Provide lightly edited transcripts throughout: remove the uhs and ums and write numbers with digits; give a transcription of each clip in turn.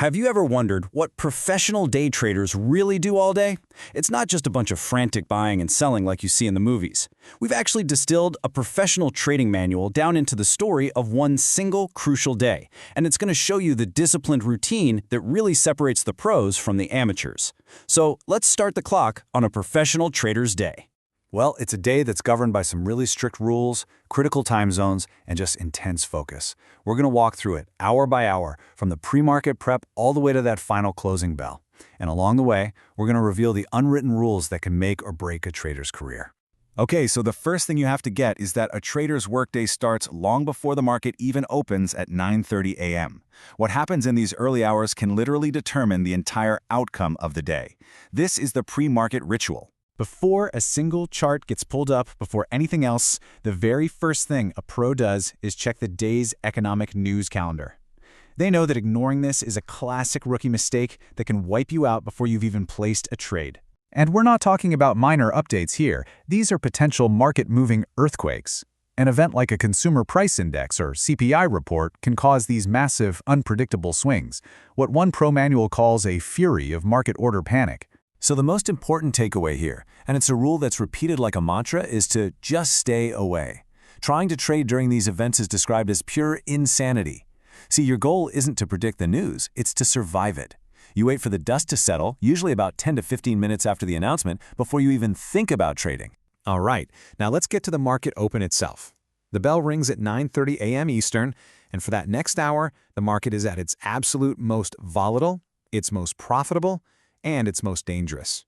Have you ever wondered what professional day traders really do all day? It's not just a bunch of frantic buying and selling like you see in the movies. We've actually distilled a professional trading manual down into the story of one single crucial day, and it's going to show you the disciplined routine that really separates the pros from the amateurs. So let's start the clock on a professional trader's day. Well, it's a day that's governed by some really strict rules, critical time zones, and just intense focus. We're going to walk through it hour by hour, from the pre-market prep all the way to that final closing bell. And along the way, we're going to reveal the unwritten rules that can make or break a trader's career. Okay, so the first thing you have to get is that a trader's workday starts long before the market even opens at 9:30 a.m. What happens in these early hours can literally determine the entire outcome of the day. This is the pre-market ritual. Before a single chart gets pulled up, before anything else, the very first thing a pro does is check the day's economic news calendar. They know that ignoring this is a classic rookie mistake that can wipe you out before you've even placed a trade. And we're not talking about minor updates here. These are potential market-moving earthquakes. An event like a consumer price index or CPI report can cause these massive, unpredictable swings, what one pro manual calls a fury of market order panic. So the most important takeaway here, and it's a rule that's repeated like a mantra, is to just stay away. Trying to trade during these events is described as pure insanity. See, your goal isn't to predict the news, it's to survive it. You wait for the dust to settle, usually about 10 to 15 minutes after the announcement, before you even think about trading. All right, now let's get to the market open itself. The bell rings at 9:30 a.m. Eastern, and for that next hour, the market is at its absolute most volatile, its most profitable, and its most dangerous.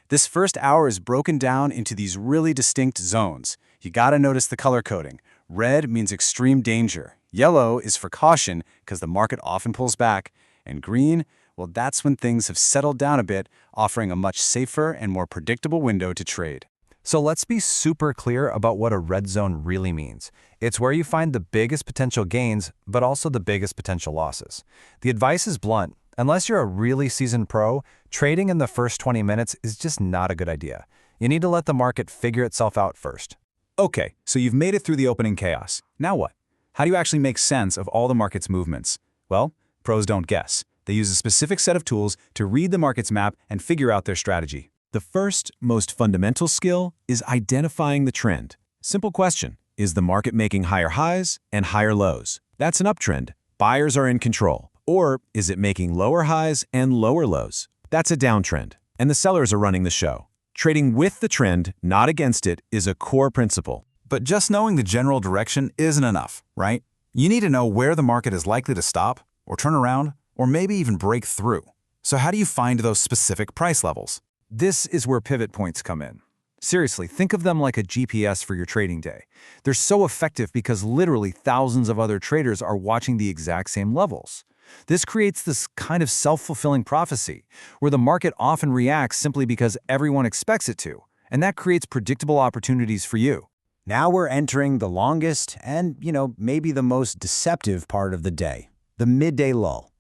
This first hour is broken down into these really distinct zones. You gotta notice the color coding. Red means extreme danger. Yellow is for caution because the market often pulls back. And green, well, that's when things have settled down a bit, offering a much safer and more predictable window to trade. So let's be super clear about what a red zone really means. It's where you find the biggest potential gains, but also the biggest potential losses. The advice is blunt. Unless you're a really seasoned pro, trading in the first 20 minutes is just not a good idea. You need to let the market figure itself out first. Okay, so you've made it through the opening chaos. Now what? How do you actually make sense of all the market's movements? Well, pros don't guess. They use a specific set of tools to read the market's map and figure out their strategy. The first, most fundamental skill is identifying the trend. Simple question, is the market making higher highs and higher lows? That's an uptrend. Buyers are in control. Or is it making lower highs and lower lows? That's a downtrend, and the sellers are running the show. Trading with the trend, not against it, is a core principle. But just knowing the general direction isn't enough, right? You need to know where the market is likely to stop, or turn around, or maybe even break through. So how do you find those specific price levels? This is where pivot points come in. Seriously, think of them like a GPS for your trading day. They're so effective because literally thousands of other traders are watching the exact same levels. This creates this kind of self-fulfilling prophecy, where the market often reacts simply because everyone expects it to, and that creates predictable opportunities for you. Now we're entering the longest and, maybe the most deceptive part of the day, the midday lull.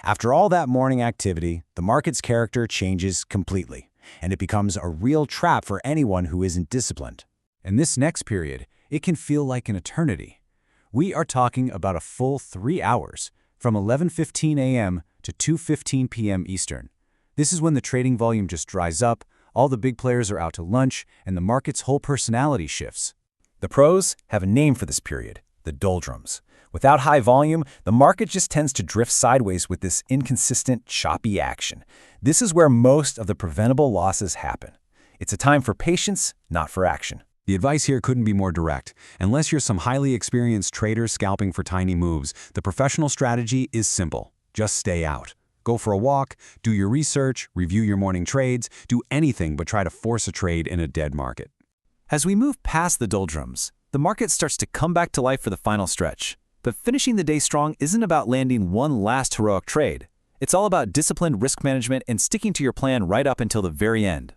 After all that morning activity, the market's character changes completely, and it becomes a real trap for anyone who isn't disciplined. In this next period, it can feel like an eternity. We are talking about a full 3 hours, from 11:15 a.m. to 2:15 p.m. Eastern. This is when the trading volume just dries up, all the big players are out to lunch, and the market's whole personality shifts. The pros have a name for this period, the doldrums. Without high volume, the market just tends to drift sideways with this inconsistent, choppy action. This is where most of the preventable losses happen. It's a time for patience, not for action. The advice here couldn't be more direct. Unless you're some highly experienced trader scalping for tiny moves, the professional strategy is simple. Just stay out. Go for a walk, do your research, review your morning trades, do anything but try to force a trade in a dead market. As we move past the doldrums, the market starts to come back to life for the final stretch. But finishing the day strong isn't about landing one last heroic trade. It's all about disciplined risk management and sticking to your plan right up until the very end.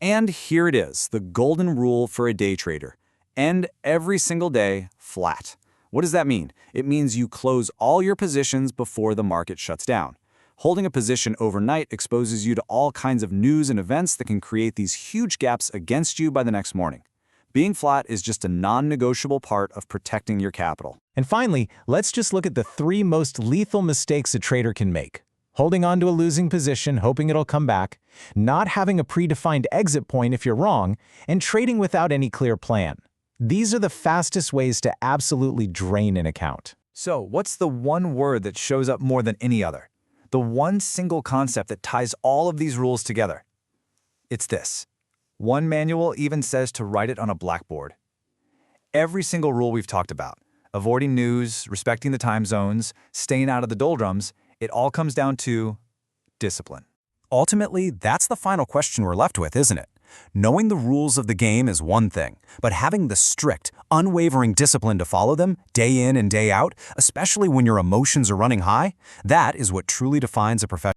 And here it is, the golden rule for a day trader. End every single day flat. What does that mean? It means you close all your positions before the market shuts down. Holding a position overnight exposes you to all kinds of news and events that can create these huge gaps against you by the next morning. Being flat is just a non-negotiable part of protecting your capital. And finally, let's just look at the 3 most lethal mistakes a trader can make. holding on to a losing position, hoping it'll come back, not having a predefined exit point if you're wrong, and trading without any clear plan. These are the fastest ways to absolutely drain an account. So, what's the one word that shows up more than any other? The one single concept that ties all of these rules together? It's this. One manual even says to write it on a blackboard. Every single rule we've talked about, avoiding news, respecting the time zones, staying out of the doldrums, it all comes down to discipline. Ultimately, that's the final question we're left with, isn't it? Knowing the rules of the game is one thing, but having the strict, unwavering discipline to follow them, day in and day out, especially when your emotions are running high, that is what truly defines a professional.